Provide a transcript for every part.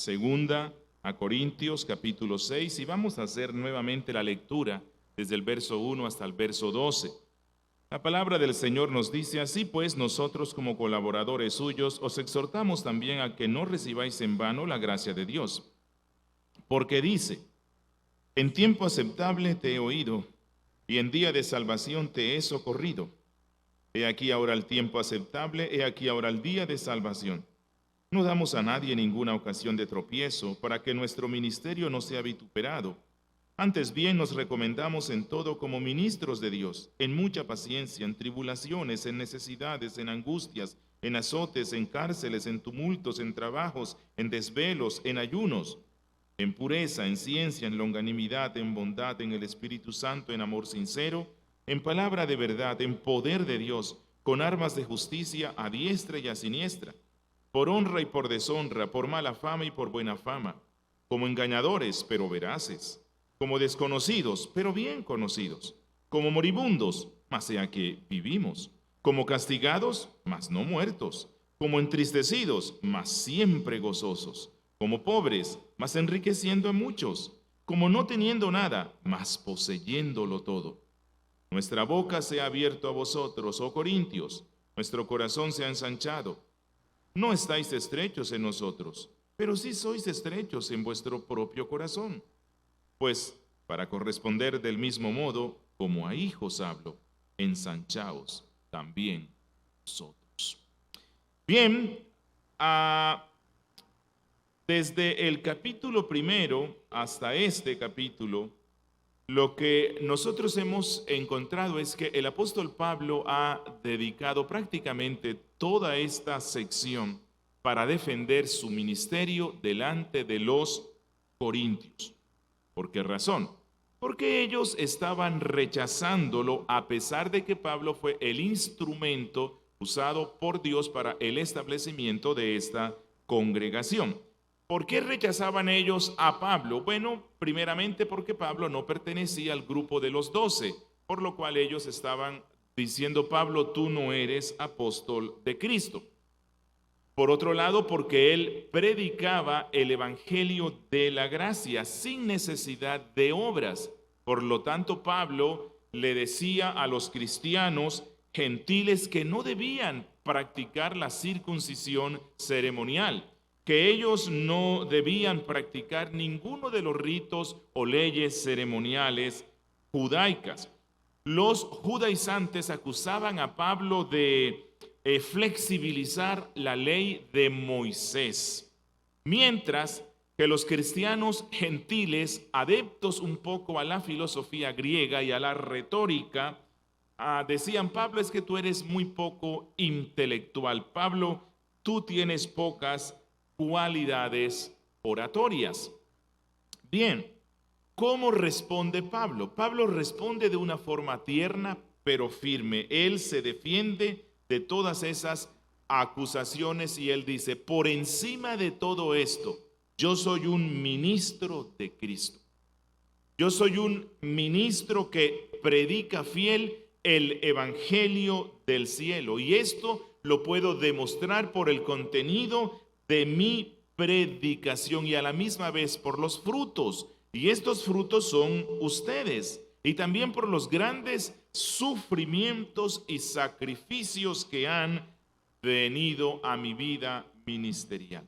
Segunda a Corintios capítulo 6 y vamos a hacer nuevamente la lectura desde el verso 1 hasta el verso 12. La palabra del Señor nos dice: así pues, nosotros como colaboradores suyos os exhortamos también a que no recibáis en vano la gracia de Dios. Porque dice: en tiempo aceptable te he oído, y en día de salvación te he socorrido. He aquí ahora el tiempo aceptable, he aquí ahora el día de salvación. No damos a nadie ninguna ocasión de tropiezo, para que nuestro ministerio no sea vituperado. Antes bien nos recomendamos en todo como ministros de Dios, en mucha paciencia, en tribulaciones, en necesidades, en angustias, en azotes, en cárceles, en tumultos, en trabajos, en desvelos, en ayunos, en pureza, en ciencia, en longanimidad, en bondad, en el Espíritu Santo, en amor sincero, en palabra de verdad, en poder de Dios, con armas de justicia a diestra y a siniestra, por honra y por deshonra, por mala fama y por buena fama, como engañadores, pero veraces, como desconocidos, pero bien conocidos, como moribundos, mas sea que vivimos, como castigados, mas no muertos, como entristecidos, mas siempre gozosos, como pobres, mas enriqueciendo a muchos, como no teniendo nada, mas poseyéndolo todo. Nuestra boca se ha abierto a vosotros, oh Corintios, nuestro corazón se ha ensanchado. No estáis estrechos en nosotros, pero sí sois estrechos en vuestro propio corazón. Pues, para corresponder del mismo modo, como a hijos hablo, ensanchaos también vosotros. Bien, desde el capítulo 1 hasta este capítulo, lo que nosotros hemos encontrado es que el apóstol Pablo ha dedicado prácticamente toda esta sección para defender su ministerio delante de los corintios. ¿Por qué razón? Porque ellos estaban rechazándolo a pesar de que Pablo fue el instrumento usado por Dios para el establecimiento de esta congregación. ¿Por qué rechazaban ellos a Pablo? Bueno, primeramente porque Pablo no pertenecía al grupo de los 12, por lo cual ellos estaban diciendo: Pablo, tú no eres apóstol de Cristo. Por otro lado, porque él predicaba el evangelio de la gracia sin necesidad de obras. Por lo tanto, Pablo le decía a los cristianos gentiles que no debían practicar la circuncisión ceremonial, que ellos no debían practicar ninguno de los ritos o leyes ceremoniales judaicas. Los judaizantes acusaban a Pablo de flexibilizar la ley de Moisés, mientras que los cristianos gentiles, adeptos un poco a la filosofía griega y a la retórica, decían: Pablo, es que tú eres muy poco intelectual. Pablo, tú tienes pocas cualidades oratorias. Bien, ¿cómo responde Pablo? Pablo responde de una forma tierna pero firme. Él se defiende de todas esas acusaciones y él dice: por encima de todo esto, yo soy un ministro de Cristo. Yo soy un ministro que predica fiel el evangelio del cielo, y esto lo puedo demostrar por el contenido de mi predicación y a la misma vez por los frutos. Y estos frutos son ustedes, y también por los grandes sufrimientos y sacrificios que han venido a mi vida ministerial.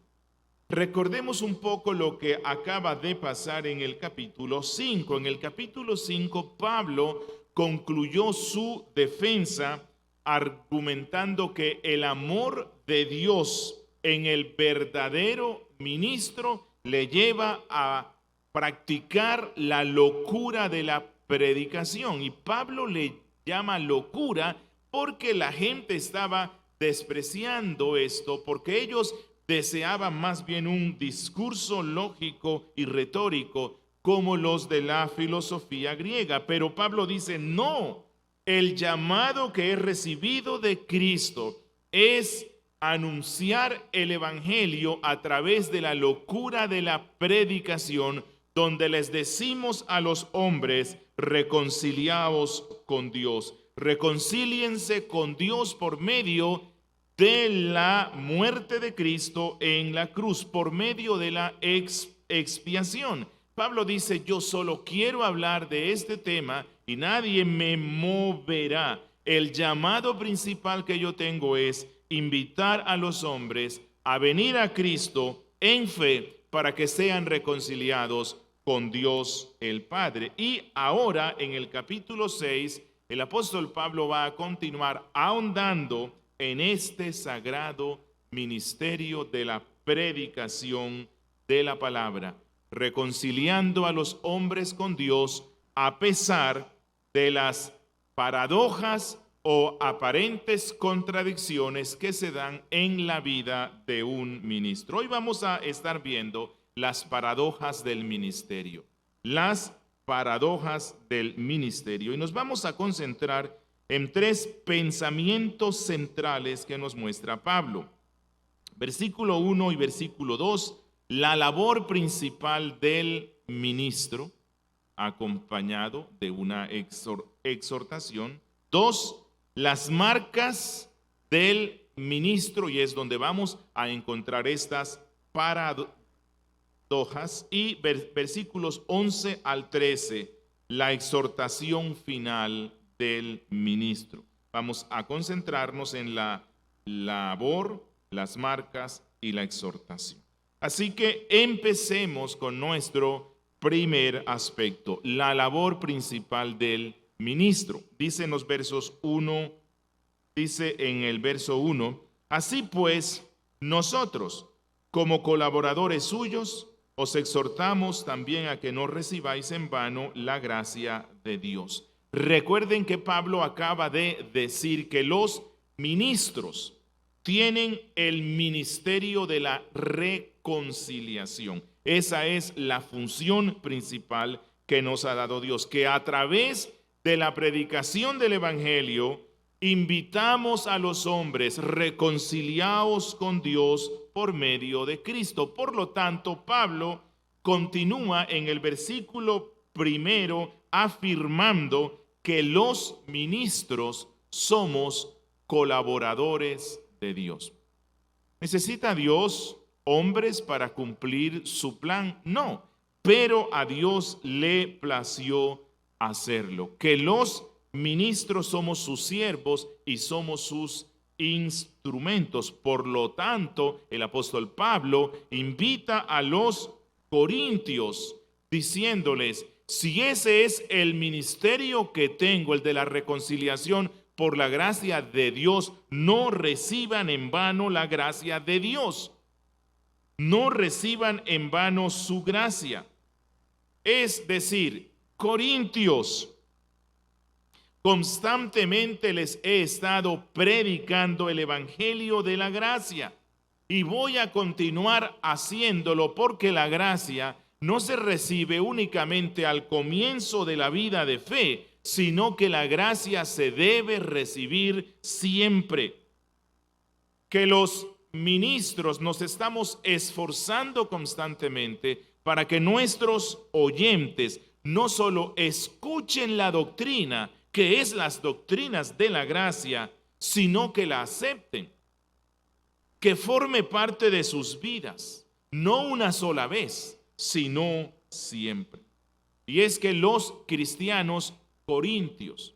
Recordemos un poco lo que acaba de pasar en el capítulo 5. En el capítulo 5, Pablo concluyó su defensa argumentando que el amor de Dios en el verdadero ministro le lleva a practicar la locura de la predicación. Y Pablo le llama locura porque la gente estaba despreciando esto, porque ellos deseaban más bien un discurso lógico y retórico como los de la filosofía griega. Pero Pablo dice: no, el llamado que he recibido de Cristo es anunciar el evangelio a través de la locura de la predicación, donde les decimos a los hombres: reconciliaos con Dios, reconcíliense con Dios por medio de la muerte de Cristo en la cruz por medio de la expiación. Pablo dice, yo solo quiero hablar de este tema y nadie me moverá. El llamado principal que yo tengo es invitar a los hombres a venir a Cristo en fe para que sean reconciliados con Dios el Padre. Y ahora en el capítulo 6, el apóstol Pablo va a continuar ahondando en este sagrado ministerio de la predicación de la palabra, reconciliando a los hombres con Dios a pesar de las paradojas o aparentes contradicciones que se dan en la vida de un ministro. Hoy vamos a estar viendo las paradojas del ministerio, las paradojas del ministerio, y nos vamos a concentrar en tres pensamientos centrales que nos muestra Pablo. Versículo 1 y versículo 2, la labor principal del ministro, acompañado de una exhortación. 2, las marcas del ministro, y es donde vamos a encontrar estas paradojas. Y versículos 11 al 13, la exhortación final del ministro. Vamos a concentrarnos en la labor, las marcas y la exhortación. Así que empecemos con nuestro primer aspecto, la labor principal del ministro. Dice en los versos 1, dice en el verso 1, así pues, nosotros, como colaboradores suyos, os exhortamos también a que no recibáis en vano la gracia de Dios. Recuerden que Pablo acaba de decir que los ministros tienen el ministerio de la reconciliación. Esa es la función principal que nos ha dado Dios, que a través de la predicación del evangelio invitamos a los hombres reconciliados con Dios por medio de Cristo. Por lo tanto, Pablo continúa en el versículo primero afirmando que los ministros somos colaboradores de Dios. ¿Necesita Dios hombres para cumplir su plan? No, pero a Dios le plació hacerlo. Que los ministros somos sus siervos y somos sus instrumentos. Por lo tanto, el apóstol Pablo invita a los corintios diciéndoles, si ese es el ministerio que tengo, el de la reconciliación, por la gracia de Dios, no reciban en vano la gracia de Dios. No reciban en vano su gracia. Es decir, corintios, constantemente les he estado predicando el evangelio de la gracia y voy a continuar haciéndolo porque la gracia no se recibe únicamente al comienzo de la vida de fe, sino que la gracia se debe recibir siempre. Que los ministros nos estamos esforzando constantemente para que nuestros oyentes no solo escuchen la doctrina, que es las doctrinas de la gracia, sino que la acepten, que forme parte de sus vidas, no una sola vez, sino siempre. Y es que los cristianos corintios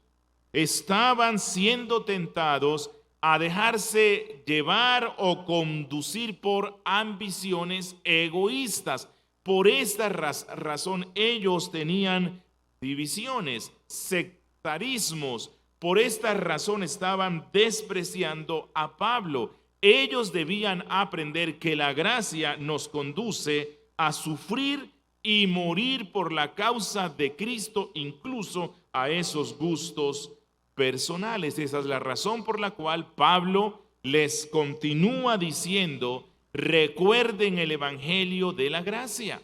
estaban siendo tentados a dejarse llevar o conducir por ambiciones egoístas. Por esta razón ellos tenían divisiones, sectarismos. Por esta razón estaban despreciando a Pablo. Ellos debían aprender que la gracia nos conduce a sufrir y morir por la causa de Cristo, incluso a esos gustos personales. Esa es la razón por la cual Pablo les continúa diciendo, recuerden el evangelio de la gracia.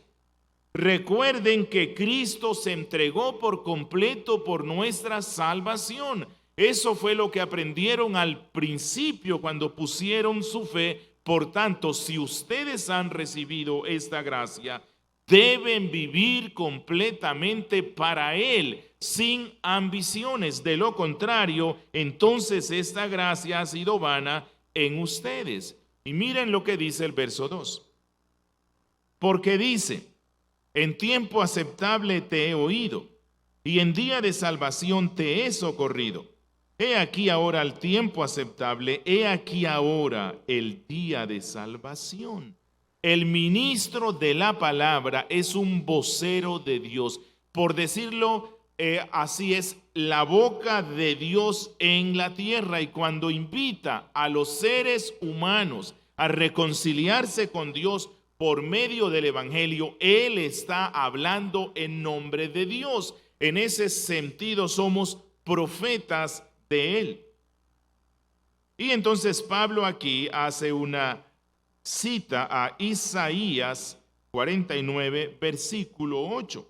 Recuerden que Cristo se entregó por completo por nuestra salvación. Eso fue lo que aprendieron al principio cuando pusieron su fe. Por tanto, si ustedes han recibido esta gracia, deben vivir completamente para Él, sin ambiciones. De lo contrario, entonces esta gracia ha sido vana en ustedes. Y miren lo que dice el verso 2. Porque dice, en tiempo aceptable te he oído, y en día de salvación te he socorrido. He aquí ahora el tiempo aceptable, he aquí ahora el día de salvación. El ministro de la palabra es un vocero de Dios. Por decirlo así, es la boca de Dios en la tierra. Y cuando invita a los seres humanos a reconciliarse con Dios por medio del evangelio, Él está hablando en nombre de Dios. En ese sentido somos profetas de Él. Y entonces Pablo aquí hace una cita a Isaías 49, versículo 8.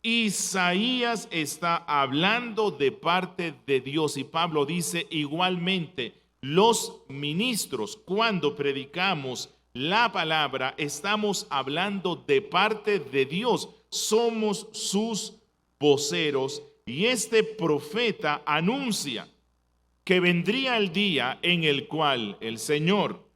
Isaías está hablando de parte de Dios y Pablo dice igualmente, los ministros cuando predicamos la palabra estamos hablando de parte de Dios, somos sus voceros y este profeta anuncia que vendría el día en el cual el Señor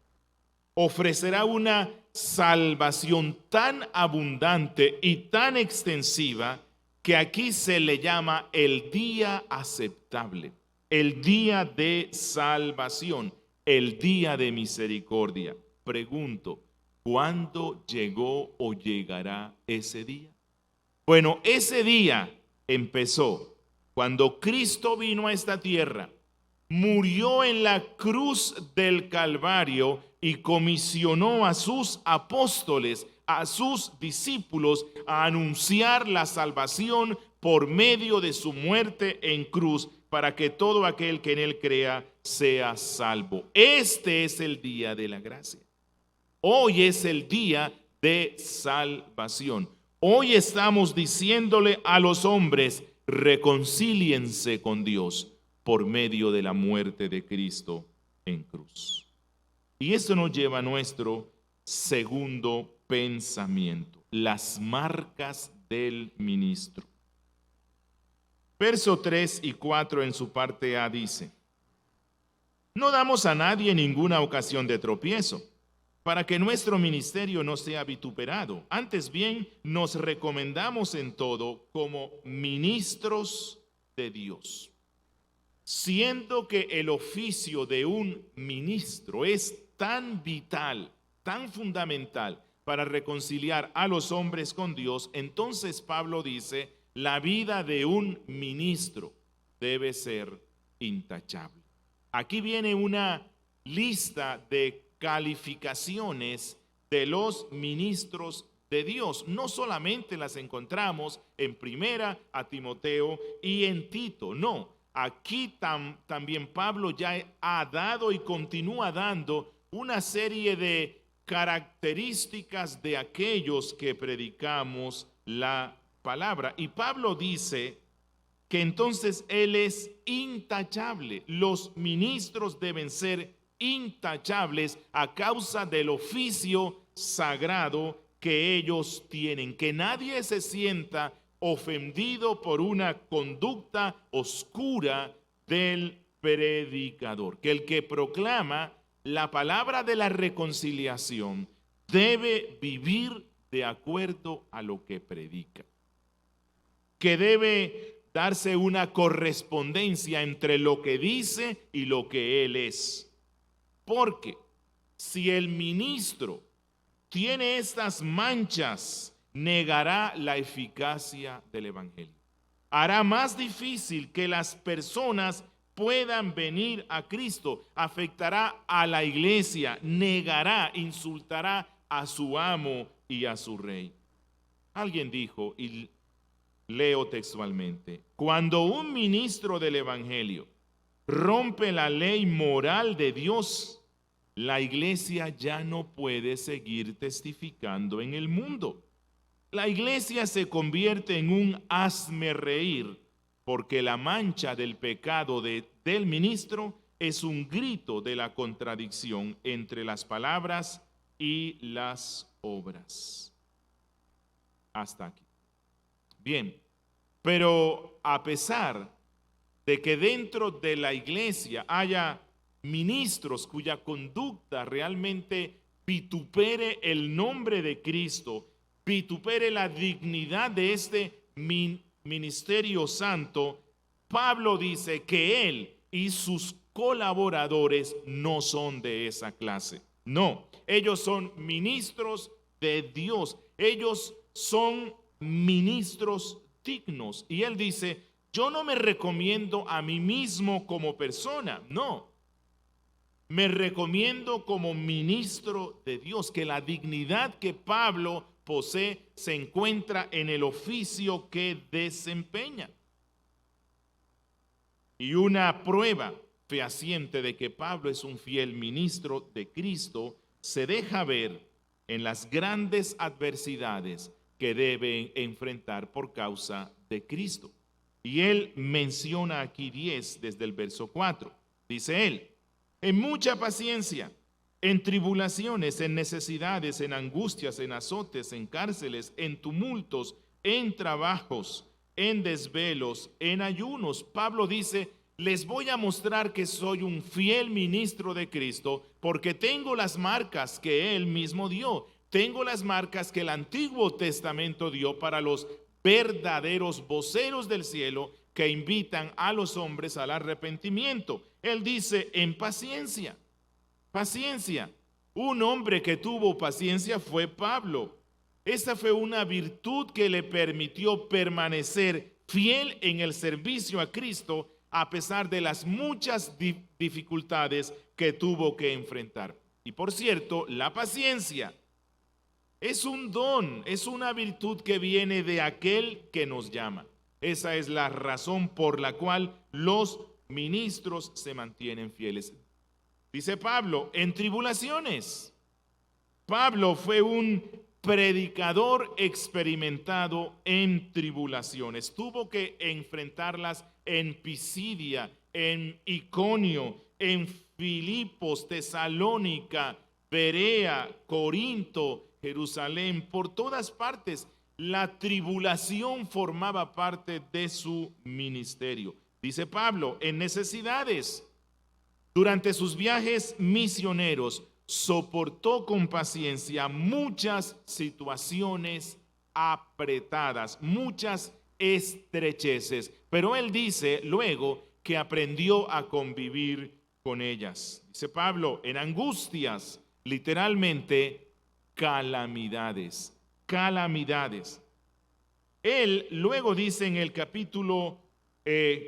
ofrecerá una salvación tan abundante y tan extensiva que aquí se le llama el día aceptable, el día de salvación, el día de misericordia. Pregunto, ¿cuándo llegó o llegará ese día? Bueno, ese día empezó cuando Cristo vino a esta tierra, murió en la cruz del Calvario y comisionó a sus apóstoles, a sus discípulos, a anunciar la salvación por medio de su muerte en cruz, para que todo aquel que en él crea sea salvo. Este es el día de la gracia. Hoy es el día de salvación. Hoy estamos diciéndole a los hombres, reconcíliense con Dios por medio de la muerte de Cristo en cruz. Y esto nos lleva a nuestro segundo pensamiento, las marcas del ministro. Verso 3 y 4 en su parte A dice, no damos a nadie ninguna ocasión de tropiezo, para que nuestro ministerio no sea vituperado. Antes bien, nos recomendamos en todo como ministros de Dios, siendo que el oficio de un ministro es tan vital, tan fundamental para reconciliar a los hombres con Dios, entonces Pablo dice, la vida de un ministro debe ser intachable. Aquí viene una lista de calificaciones de los ministros de Dios. No solamente las encontramos en Primera a Timoteo y en Tito, no. Aquí también Pablo ya ha dado y continúa dando una serie de características de aquellos que predicamos la palabra. Y Pablo dice que entonces él es intachable. Los ministros deben ser intachables a causa del oficio sagrado que ellos tienen. Que nadie se sienta ofendido por una conducta oscura del predicador. Que el que proclama la palabra de la reconciliación debe vivir de acuerdo a lo que predica. Que debe darse una correspondencia entre lo que dice y lo que él es. Porque si el ministro tiene estas manchas, negará la eficacia del evangelio. Hará más difícil que las personas puedan venir a Cristo. Afectará a la iglesia, negará, insultará a su amo y a su rey. Alguien dijo, y leo textualmente, cuando un ministro del evangelio rompe la ley moral de Dios, la iglesia ya no puede seguir testificando en el mundo. La iglesia se convierte en un hazmerreír porque la mancha del pecado del ministro es un grito de la contradicción entre las palabras y las obras. Hasta aquí. Bien, pero a pesar de que dentro de la iglesia haya ministros cuya conducta realmente vitupere el nombre de Cristo, vitupere la dignidad de este ministerio santo, Pablo dice que él y sus colaboradores no son de esa clase. No, ellos son ministros de Dios. Ellos son ministros dignos. Y él dice, yo no me recomiendo a mí mismo como persona, no. Me recomiendo como ministro de Dios, que la dignidad que Pablo posee se encuentra en el oficio que desempeña. Y una prueba fehaciente de que Pablo es un fiel ministro de Cristo se deja ver en las grandes adversidades que deben enfrentar por causa de Cristo. Y él menciona aquí 10 desde el verso 4. Dice él, en mucha paciencia, en tribulaciones, en necesidades, en angustias, en azotes, en cárceles, en tumultos, en trabajos, en desvelos, en ayunos. Pablo dice, les voy a mostrar que soy un fiel ministro de Cristo porque tengo las marcas que él mismo dio. Tengo las marcas que el Antiguo Testamento dio para los verdaderos voceros del cielo que invitan a los hombres al arrepentimiento. Él dice, en paciencia, paciencia. Un hombre que tuvo paciencia fue Pablo. Esta fue una virtud que le permitió permanecer fiel en el servicio a Cristo a pesar de las muchas dificultades que tuvo que enfrentar. Y por cierto, la paciencia es un don, es una virtud que viene de aquel que nos llama. Esa es la razón por la cual los ministros se mantienen fieles. Dice Pablo, en tribulaciones. Pablo fue un predicador experimentado en tribulaciones. Tuvo que enfrentarlas en Pisidia, en Iconio, en Filipos, Tesalónica, Berea, Corinto, Jerusalén, por todas partes. La tribulación formaba parte de su ministerio. Dice Pablo, en necesidades. Durante sus viajes misioneros, soportó con paciencia muchas situaciones apretadas, muchas estrecheces. Pero él dice luego que aprendió a convivir con ellas. Dice Pablo, en angustias, literalmente calamidades, calamidades. Él luego dice en el capítulo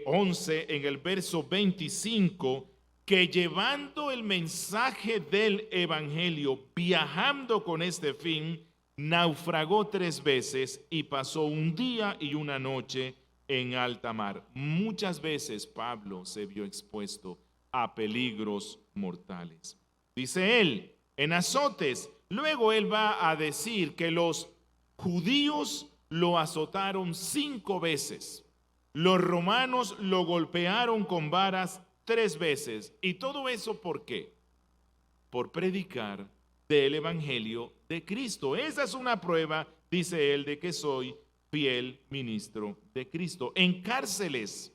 11, en el verso 25, que llevando el mensaje del evangelio, viajando con este fin, naufragó 3 veces y pasó un día y una noche en alta mar. Muchas veces Pablo se vio expuesto a peligros mortales. Dice él, en azotes. Luego él va a decir que los judíos lo azotaron 5 veces. Los romanos lo golpearon con varas 3 veces. ¿Y todo eso por qué? Por predicar del evangelio de Cristo. Esa es una prueba, dice él, de que soy fiel ministro de Cristo. En cárceles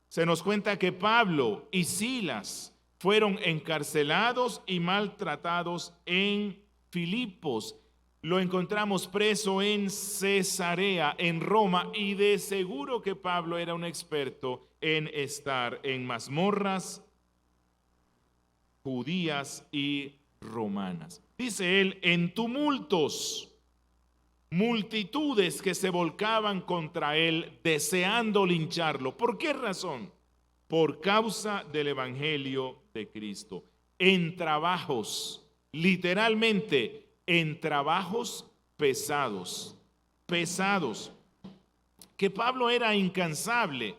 se nos cuenta que Pablo y Silas fueron encarcelados y maltratados en Filipos. Lo encontramos preso en Cesarea, en Roma, y de seguro que Pablo era un experto en estar en mazmorras judías y romanas. Dice él, en tumultos, multitudes que se volcaban contra él deseando lincharlo. ¿Por qué razón? Por causa del evangelio de Cristo. En trabajos, literalmente en trabajos pesados, que Pablo era incansable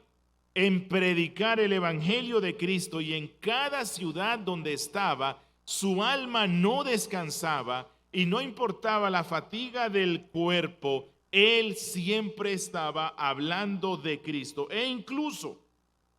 en predicar el evangelio de Cristo, y en cada ciudad donde estaba, su alma no descansaba y no importaba la fatiga del cuerpo, él siempre estaba hablando de Cristo, e incluso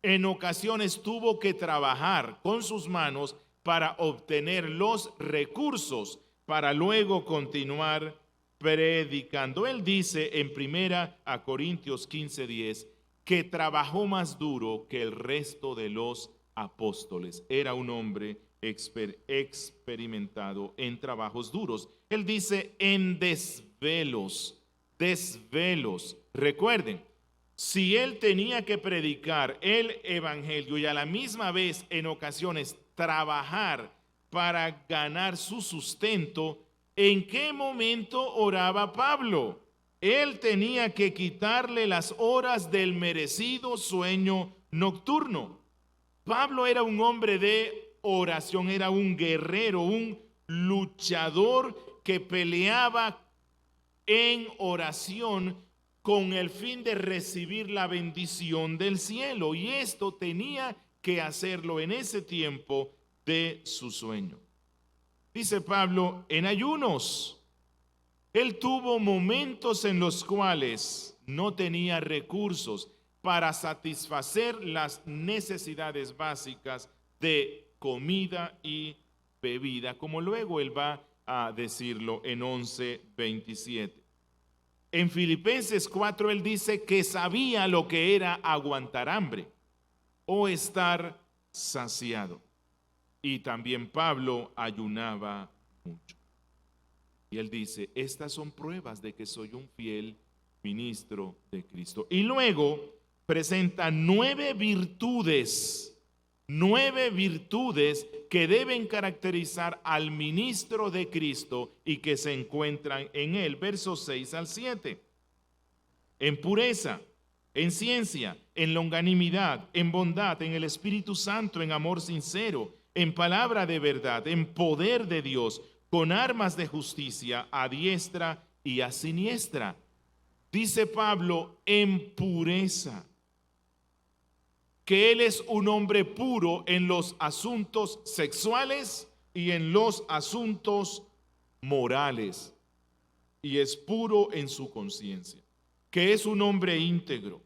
en ocasiones tuvo que trabajar con sus manos para obtener los recursos para luego continuar predicando. Él dice en 1 Corintios 15:10 que trabajó más duro que el resto de los apóstoles. Era un hombre experimentado en trabajos duros. Él dice en desvelos, desvelos. Recuerden, si él tenía que predicar el evangelio y a la misma vez en ocasiones trabajar para ganar su sustento, ¿en qué momento oraba Pablo? Él tenía que quitarle las horas del merecido sueño nocturno. Pablo era un hombre de oración, era un guerrero, un luchador que peleaba en oración con el fin de recibir la bendición del cielo. Y esto tenía que hacerlo en ese tiempo de su sueño. Dice Pablo, en ayunos. Él tuvo momentos en los cuales no tenía recursos para satisfacer las necesidades básicas de comida y bebida, como luego él va a decirlo en 11:27. En Filipenses 4 él dice que sabía lo que era aguantar hambre o estar saciado. Y también Pablo ayunaba mucho. Y él dice, estas son pruebas de que soy un fiel ministro de Cristo. Y luego presenta 9 virtudes que deben caracterizar al ministro de Cristo y que se encuentran en él. Versos 6 al 7. En pureza, en ciencia, en longanimidad, en bondad, en el Espíritu Santo, en amor sincero, en palabra de verdad, en poder de Dios, con armas de justicia a diestra y a siniestra. Dice Pablo, en pureza, que él es un hombre puro en los asuntos sexuales y en los asuntos morales, y es puro en su conciencia, que es un hombre íntegro.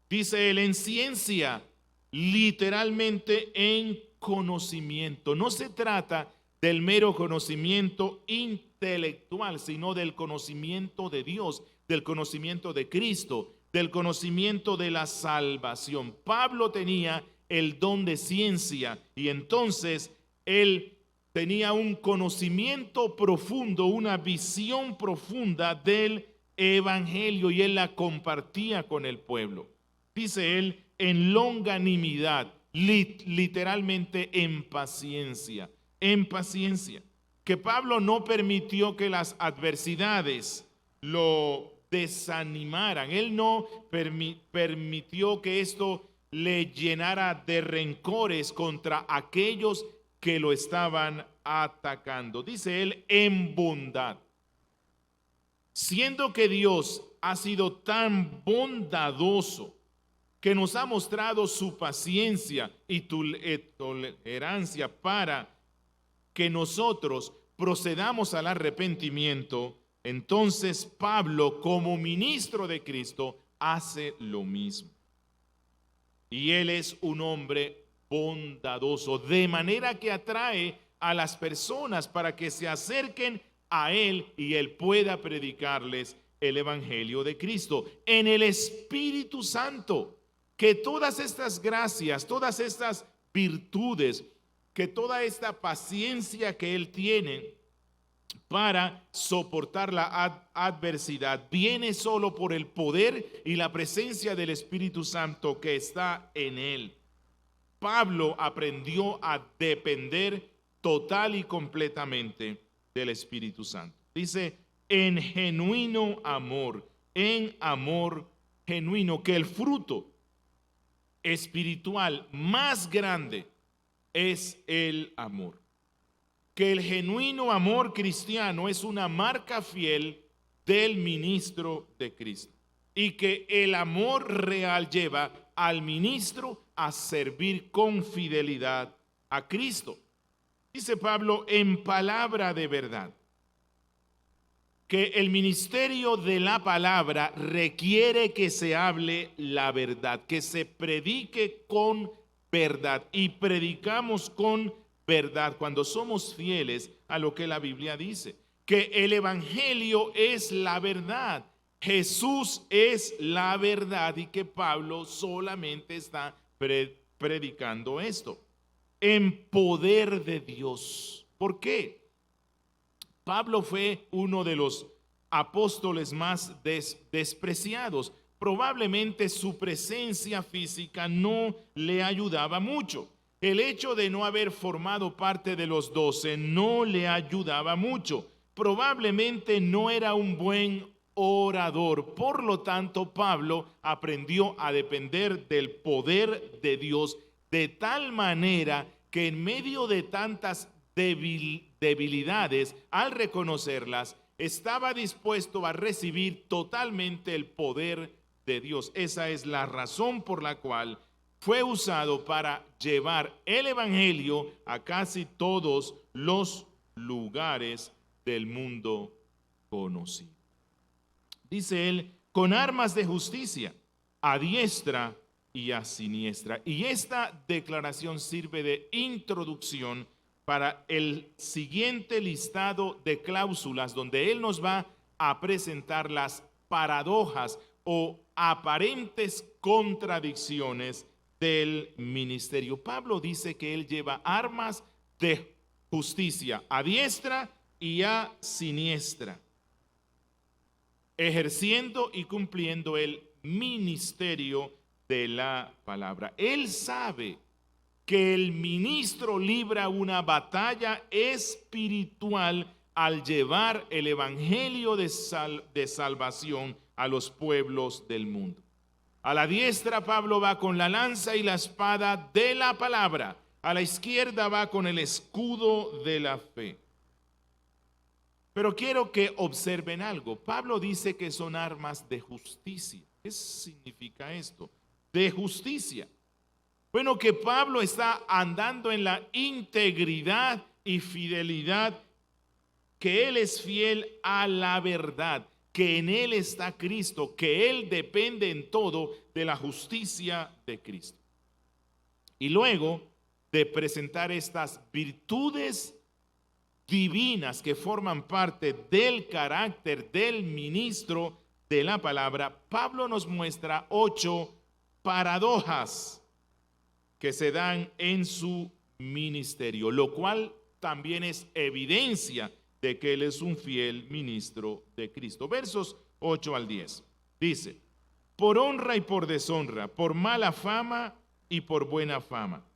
Dice él en ciencia, literalmente en conocimiento. No se trata del mero conocimiento intelectual, sino del conocimiento de Dios, del conocimiento de Cristo, del conocimiento de la salvación. Pablo tenía el don de ciencia y entonces él tenía un conocimiento profundo, una visión profunda del evangelio y él la compartía con el pueblo. Dice él en longanimidad, literalmente en paciencia, que Pablo no permitió que las adversidades lo desanimaran. Él no permitió que esto le llenara de rencores contra aquellos que lo estaban atacando. Dice él en bondad. Siendo que Dios ha sido tan bondadoso que nos ha mostrado su paciencia y tolerancia para que nosotros procedamos al arrepentimiento, entonces Pablo, como ministro de Cristo, hace lo mismo. Y él es un hombre bondadoso, de manera que atrae a las personas para que se acerquen a él y él pueda predicarles el evangelio de Cristo en el Espíritu Santo. Que todas estas gracias, todas estas virtudes, que toda esta paciencia que él tiene para soportar la adversidad viene solo por el poder y la presencia del Espíritu Santo que está en él. Pablo aprendió a depender total y completamente del Espíritu Santo. Dice, en genuino amor, en amor genuino, que el fruto espiritual más grande es el amor. Que el genuino amor cristiano es una marca fiel del ministro de Cristo. Y que el amor real lleva al ministro a servir con fidelidad a Cristo. Dice Pablo, en palabra de verdad. Que el ministerio de la palabra requiere que se hable la verdad, que se predique con verdad. Y predicamos con verdad cuando somos fieles a lo que la Biblia dice. Que el evangelio es la verdad. Jesús es la verdad y que Pablo solamente está predicando esto. En poder de Dios. ¿Por qué? Pablo fue uno de los apóstoles más despreciados. Probablemente su presencia física no le ayudaba mucho. El hecho de no haber formado parte de los 12 no le ayudaba mucho. Probablemente no era un buen orador. Por lo tanto, Pablo aprendió a depender del poder de Dios de tal manera que en medio de tantas debilidades, al reconocerlas, estaba dispuesto a recibir totalmente el poder de Dios. Esa es la razón por la cual fue usado para llevar el evangelio a casi todos los lugares del mundo conocido. Dice él, con armas de justicia, a diestra y a siniestra. Y esta declaración sirve de introducción para el siguiente listado de cláusulas, donde él nos va a presentar las paradojas o aparentes contradicciones del ministerio. Pablo dice que él lleva armas de justicia a diestra y a siniestra, ejerciendo y cumpliendo el ministerio de la palabra. Él sabe que el ministro libra una batalla espiritual al llevar el evangelio de salvación a los pueblos del mundo. A la diestra Pablo va con la lanza y la espada de la palabra. A la izquierda va con el escudo de la fe. Pero quiero que observen algo. Pablo dice que son armas de justicia. ¿Qué significa esto? De justicia. Bueno, que Pablo está andando en la integridad y fidelidad, que él es fiel a la verdad, que en él está Cristo, que él depende en todo de la justicia de Cristo. Y luego de presentar estas virtudes divinas que forman parte del carácter del ministro de la palabra, Pablo nos muestra 8 paradojas que se dan en su ministerio, lo cual también es evidencia de que él es un fiel ministro de Cristo. Versos 8 al 10. Dice, por honra y por deshonra, por mala fama y por buena fama,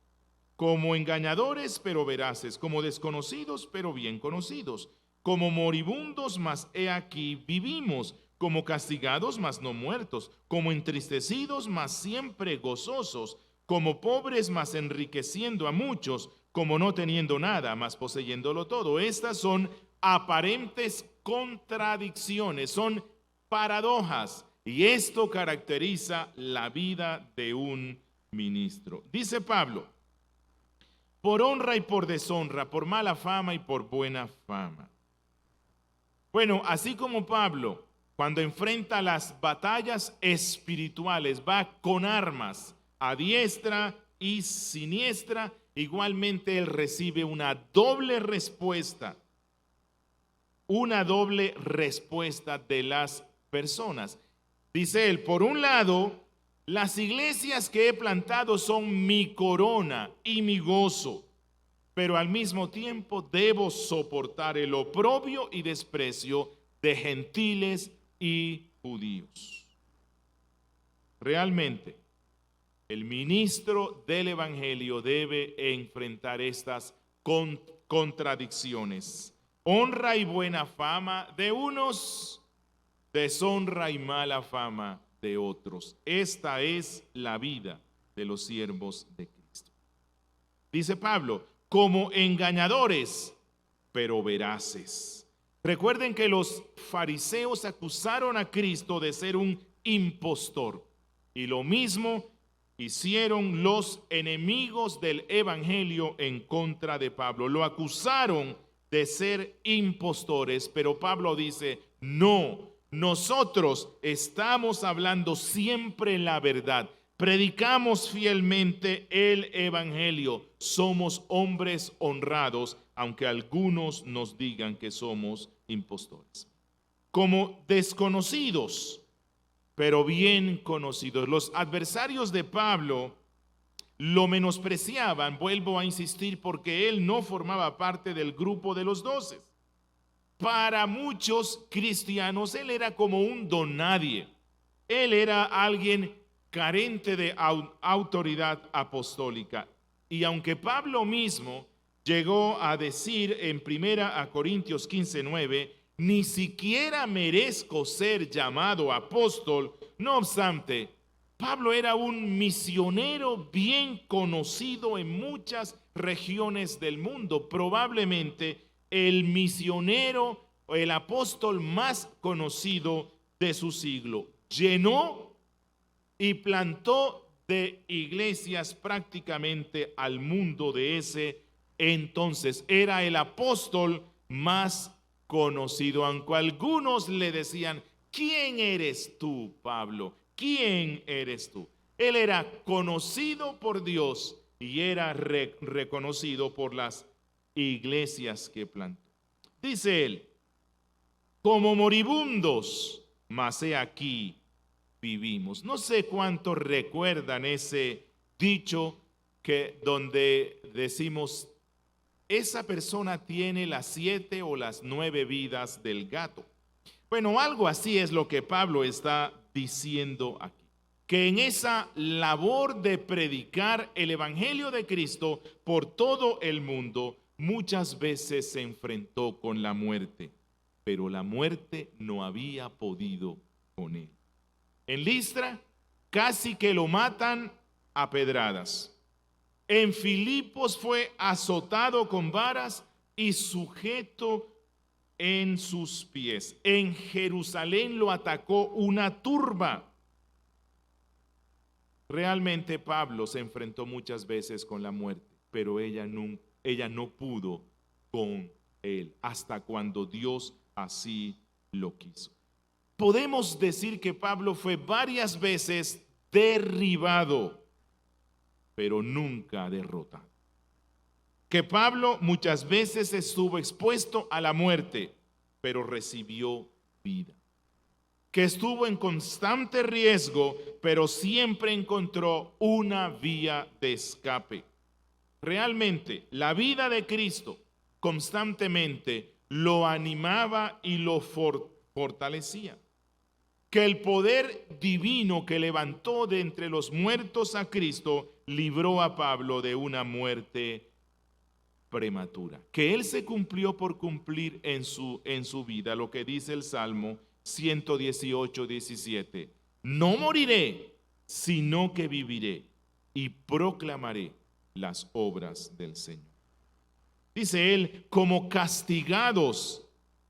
como engañadores pero veraces, como desconocidos pero bien conocidos, como moribundos, mas he aquí vivimos, como castigados, mas no muertos, como entristecidos, mas siempre gozosos, como pobres, mas enriqueciendo a muchos, como no teniendo nada, mas poseyéndolo todo. Estas son aparentes contradicciones, son paradojas, y esto caracteriza la vida de un ministro. Dice Pablo, por honra y por deshonra, por mala fama y por buena fama. Bueno, así como Pablo, cuando enfrenta las batallas espirituales, va con armas a diestra y siniestra, igualmente él recibe una doble respuesta de las personas. Dice él, por un lado, las iglesias que he plantado son mi corona y mi gozo, pero al mismo tiempo debo soportar el oprobio y desprecio de gentiles y judíos. Realmente, el ministro del evangelio debe enfrentar estas contradicciones. Honra y buena fama de unos, deshonra y mala fama de otros. Esta es la vida de los siervos de Cristo. Dice Pablo, como engañadores, pero veraces. Recuerden que los fariseos acusaron a Cristo de ser un impostor, y lo mismo hicieron los enemigos del evangelio en contra de Pablo. Lo acusaron de ser impostores, pero Pablo dice, no, nosotros estamos hablando siempre la verdad, predicamos fielmente el evangelio, somos hombres honrados, aunque algunos nos digan que somos impostores. Como desconocidos, pero bien conocidos. Los adversarios de Pablo lo menospreciaban, vuelvo a insistir, porque él no formaba parte del grupo de los 12. Para muchos cristianos, él era como un don nadie. Él era alguien carente de autoridad apostólica. Y aunque Pablo mismo llegó a decir en 1 Corintios 15:9, ni siquiera merezco ser llamado apóstol, no obstante, Pablo era un misionero bien conocido en muchas regiones del mundo, probablemente el misionero o el apóstol más conocido de su siglo. Llenó y plantó de iglesias prácticamente al mundo de ese entonces. Era el apóstol más conocido, aunque algunos le decían: ¿quién eres tú, Pablo? ¿Quién eres tú? Él era conocido por Dios y era reconocido por las iglesias que plantó. Dice él: como moribundos, mas he aquí vivimos. No sé cuántos recuerdan ese dicho que donde decimos: esa persona tiene las 7 o las 9 vidas del gato. Bueno, algo así es lo que Pablo está diciendo aquí, que en esa labor de predicar el evangelio de Cristo por todo el mundo, muchas veces se enfrentó con la muerte, pero la muerte no había podido con él. En Listra casi que lo matan a pedradas. En Filipos fue azotado con varas y sujeto en sus pies. En Jerusalén lo atacó una turba. Realmente Pablo se enfrentó muchas veces con la muerte, pero ella no pudo con él hasta cuando Dios así lo quiso. Podemos decir que Pablo fue varias veces derribado, pero nunca derrotado. Que Pablo muchas veces estuvo expuesto a la muerte, pero recibió vida. Que estuvo en constante riesgo, pero siempre encontró una vía de escape. Realmente, la vida de Cristo constantemente lo animaba y lo fortalecía. Que el poder divino que levantó de entre los muertos a Cristo libró a Pablo de una muerte prematura. Que él se cumplió por cumplir en su vida lo que dice el Salmo 118:17. No moriré, sino que viviré y proclamaré las obras del Señor. Dice él, como castigados,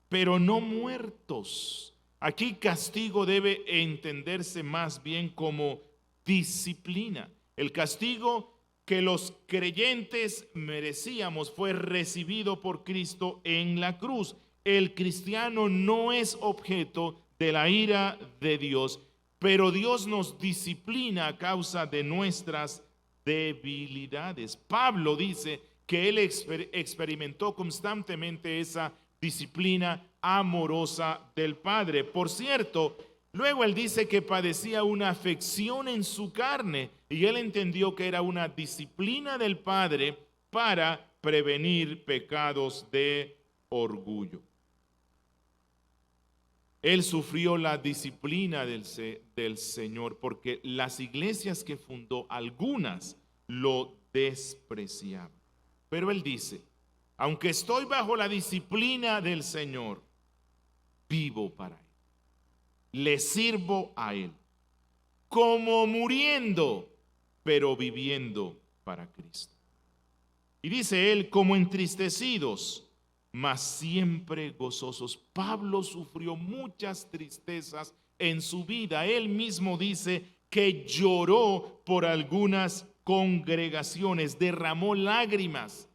pero no muertos. Aquí castigo debe entenderse más bien como disciplina. El castigo que los creyentes merecíamos fue recibido por Cristo en la cruz. El cristiano no es objeto de la ira de Dios, pero Dios nos disciplina a causa de nuestras debilidades. Pablo dice que él experimentó constantemente esa disciplina amorosa del Padre. Por cierto, luego él dice que padecía una afección en su carne y él entendió que era una disciplina del Padre para prevenir pecados de orgullo. Él sufrió la disciplina del Señor porque las iglesias que fundó, algunas lo despreciaban. Pero él dice, aunque estoy bajo la disciplina del Señor, vivo para Él. Le sirvo a Él. Como muriendo, pero viviendo para Cristo. Y dice él, como entristecidos, mas siempre gozosos. Pablo sufrió muchas tristezas en su vida. Él mismo dice que lloró por algunas congregaciones, derramó lágrimas,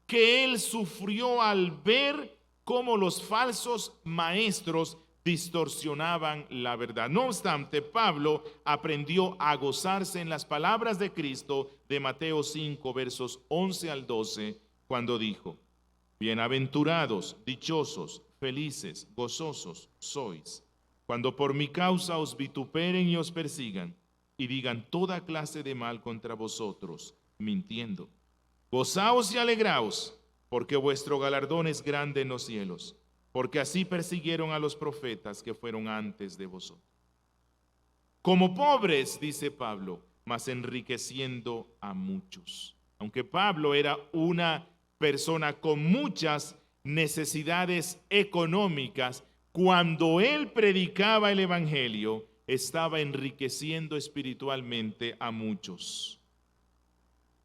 que él sufrió al ver cómo los falsos maestros distorsionaban la verdad. No obstante, Pablo aprendió a gozarse en las palabras de Cristo de Mateo 5, versos 11 al 12, cuando dijo, bienaventurados, dichosos, felices, gozosos sois, cuando por mi causa os vituperen y os persigan, y digan toda clase de mal contra vosotros, mintiendo. Gozaos y alegraos, porque vuestro galardón es grande en los cielos, porque así persiguieron a los profetas que fueron antes de vosotros. Como pobres, dice Pablo, mas enriqueciendo a muchos. Aunque Pablo era una persona con muchas necesidades económicas, cuando él predicaba el evangelio, estaba enriqueciendo espiritualmente a muchos.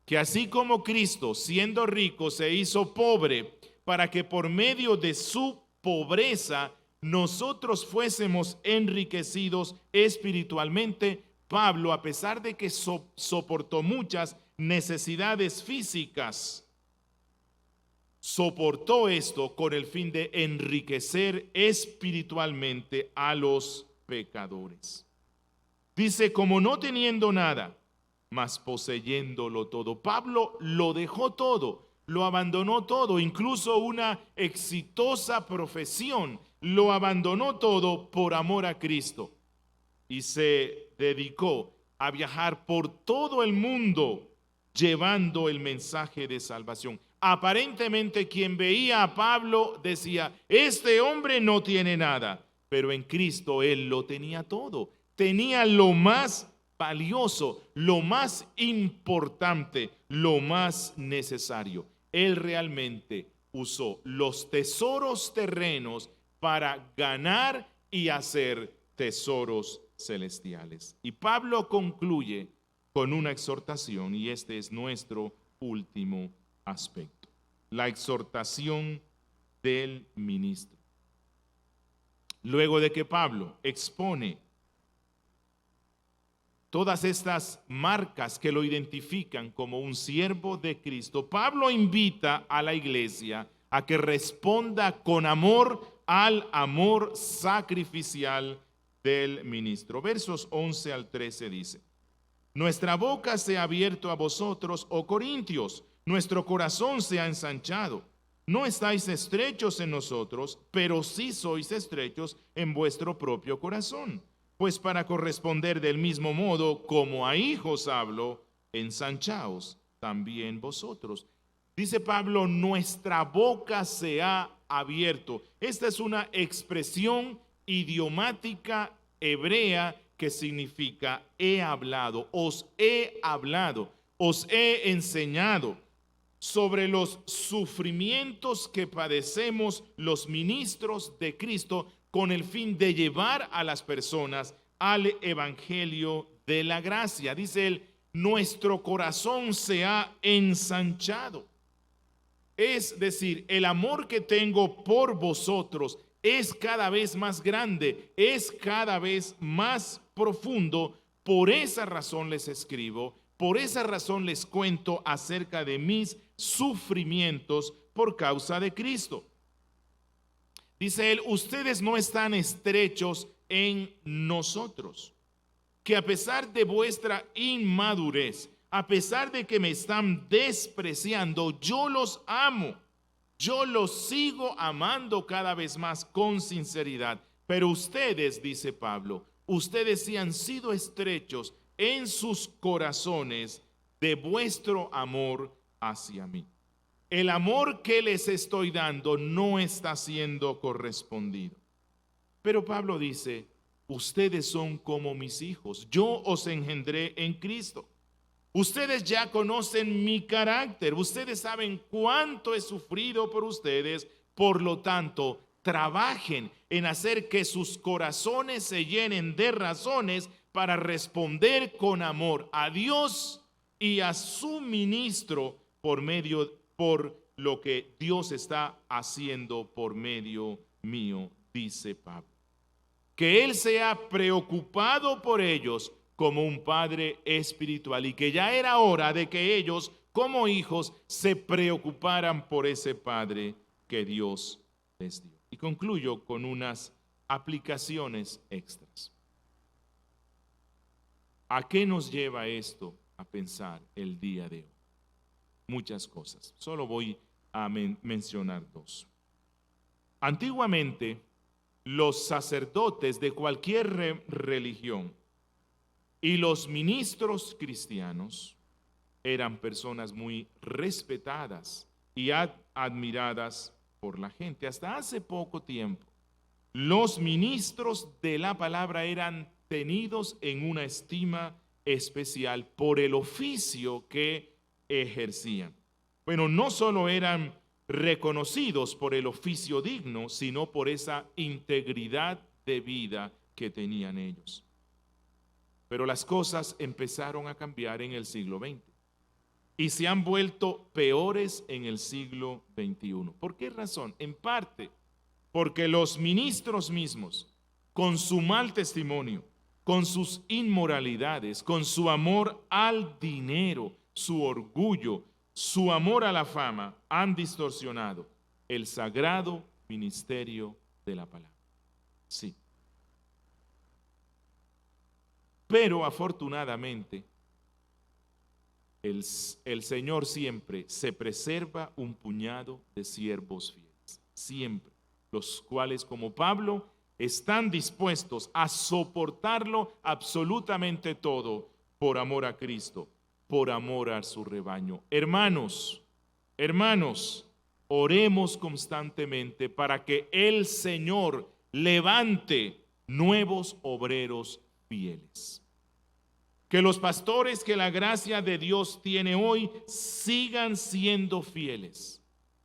Que así como Cristo, siendo rico, se hizo pobre para que por medio de su pobreza nosotros fuésemos enriquecidos espiritualmente, Pablo, a pesar de que soportó muchas necesidades físicas, soportó esto con el fin de enriquecer espiritualmente a los pecadores. Dice, como no teniendo nada, mas poseyéndolo todo. Pablo lo dejó todo, lo abandonó todo, incluso una exitosa profesión, lo abandonó todo por amor a Cristo y se dedicó a viajar por todo el mundo llevando el mensaje de salvación. Aparentemente quien veía a Pablo decía, este hombre no tiene nada, pero en Cristo él lo tenía todo, tenía lo más valioso, lo más importante, lo más necesario. Él realmente usó los tesoros terrenos para ganar y hacer tesoros celestiales. Y Pablo concluye con una exhortación, y este es nuestro último aspecto, la exhortación del ministro. Luego de que Pablo expone todas estas marcas que lo identifican como un siervo de Cristo, Pablo invita a la iglesia a que responda con amor al amor sacrificial del ministro. Versos 11 al 13 dice: nuestra boca se ha abierto a vosotros, oh Corintios, nuestro corazón se ha ensanchado. No estáis estrechos en nosotros, pero sí sois estrechos en vuestro propio corazón. Pues para corresponder del mismo modo como a hijos hablo, ensanchaos también vosotros. Dice Pablo, nuestra boca se ha abierto. Esta es una expresión idiomática hebrea que significa he hablado, os he enseñado sobre los sufrimientos que padecemos los ministros de Cristo con el fin de llevar a las personas al evangelio de la gracia. Dice él, nuestro corazón se ha ensanchado. Es decir, el amor que tengo por vosotros es cada vez más grande, es cada vez más profundo. Por esa razón les escribo, por esa razón les cuento acerca de mis sufrimientos por causa de Cristo. Dice él, ustedes no están estrechos en nosotros, que a pesar de vuestra inmadurez, a pesar de que me están despreciando, yo los amo. Yo los sigo amando cada vez más con sinceridad. Pero ustedes, dice Pablo, ustedes sí han sido estrechos en sus corazones de vuestro amor hacia mí. El amor que les estoy dando no está siendo correspondido. Pero Pablo dice, ustedes son como mis hijos. Yo os engendré en Cristo. Ustedes ya conocen mi carácter, ustedes saben cuánto he sufrido por ustedes, por lo tanto, trabajen en hacer que sus corazones se llenen de razones para responder con amor a Dios y a su ministro por lo que Dios está haciendo por medio mío, dice Pablo. Que Él sea preocupado por ellos como un padre espiritual y que ya era hora de que ellos como hijos se preocuparan por ese padre que Dios les dio. Y concluyo con unas aplicaciones extras. ¿A qué nos lleva esto a pensar el día de hoy? Muchas cosas. Solo voy a mencionar dos. Antiguamente, los sacerdotes de cualquier religión Y los ministros cristianos eran personas muy respetadas y admiradas por la gente. Hasta hace poco tiempo, los ministros de la palabra eran tenidos en una estima especial por el oficio que ejercían. Bueno, no solo eran reconocidos por el oficio digno, sino por esa integridad de vida que tenían ellos. Pero las cosas empezaron a cambiar en el siglo XX y se han vuelto peores en el siglo XXI. ¿Por qué razón? En parte porque los ministros mismos, con su mal testimonio, con sus inmoralidades, con su amor al dinero, su orgullo, su amor a la fama, han distorsionado el sagrado ministerio de la palabra. Sí. Pero afortunadamente, el Señor siempre se preserva un puñado de siervos fieles, siempre, los cuales como Pablo están dispuestos a soportarlo absolutamente todo por amor a Cristo, por amor a su rebaño. Hermanos, oremos constantemente para que el Señor levante nuevos obreros fieles. Que los pastores que la gracia de Dios tiene hoy sigan siendo fieles.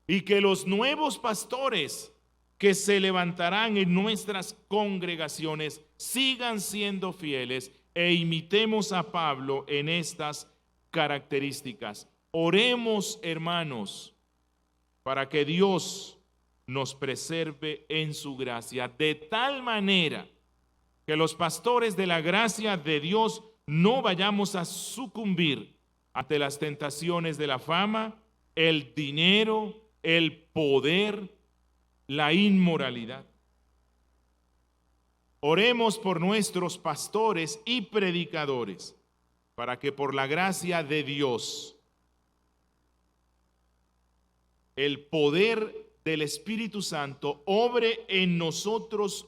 Y que los nuevos pastores que se levantarán en nuestras congregaciones sigan siendo fieles e imitemos a Pablo en estas características. Oremos, hermanos, para que Dios nos preserve en su gracia, de tal manera que los pastores de la gracia de Dios no vayamos a sucumbir ante las tentaciones de la fama, el dinero, el poder, la inmoralidad. Oremos por nuestros pastores y predicadores, para que por la gracia de Dios, el poder del Espíritu Santo obre en nosotros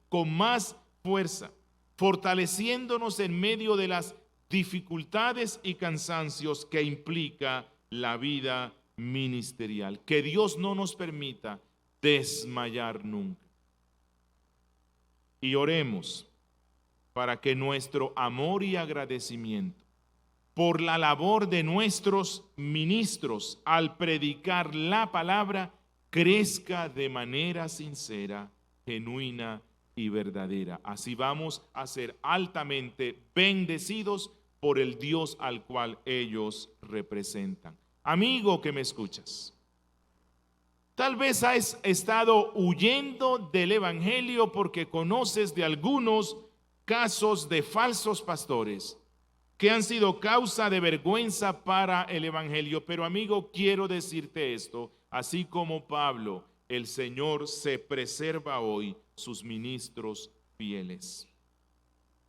con más fuerza, fortaleciéndonos en medio de las dificultades y cansancios que implica la vida ministerial. Que Dios no nos permita desmayar nunca. Y oremos para que nuestro amor y agradecimiento por la labor de nuestros ministros al predicar la palabra crezca de manera sincera, genuina y verdadera. Así vamos a ser altamente bendecidos por el Dios al cual ellos representan. Amigo que me escuchas, tal vez has estado huyendo del evangelio porque conoces de algunos casos de falsos pastores que han sido causa de vergüenza para el evangelio. Pero amigo, quiero decirte esto, así como Pablo, el Señor se preserva hoy sus ministros fieles.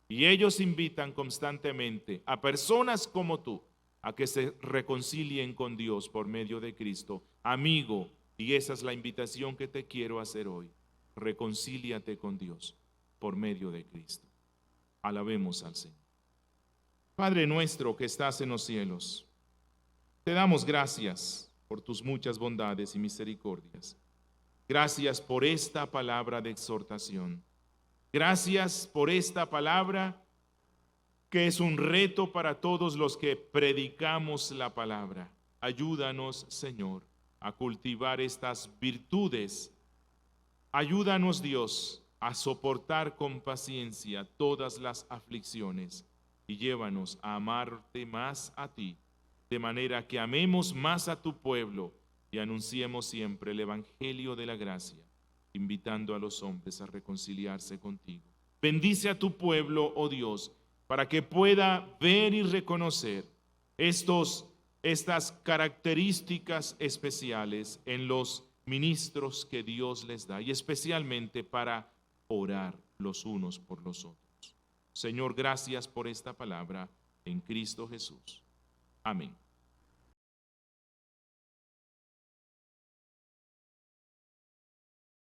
Y ellos invitan constantemente a personas como tú a que se reconcilien con Dios por medio de Cristo. Amigo, y esa es la invitación que te quiero hacer hoy. Reconcíliate con Dios por medio de Cristo. Alabemos al Señor. Padre nuestro que estás en los cielos, te damos gracias por tus muchas bondades y misericordias. Gracias por esta palabra de exhortación. Gracias por esta palabra que es un reto para todos los que predicamos la palabra. Ayúdanos, Señor, a cultivar estas virtudes. Ayúdanos, Dios, a soportar con paciencia todas las aflicciones y llévanos a amarte más a ti, de manera que amemos más a tu pueblo y anunciemos siempre el evangelio de la gracia, invitando a los hombres a reconciliarse contigo. Bendice a tu pueblo, oh Dios, para que pueda ver y reconocer estas características especiales en los ministros que Dios les da, y especialmente para orar los unos por los otros. Señor, gracias por esta palabra en Cristo Jesús. Amén.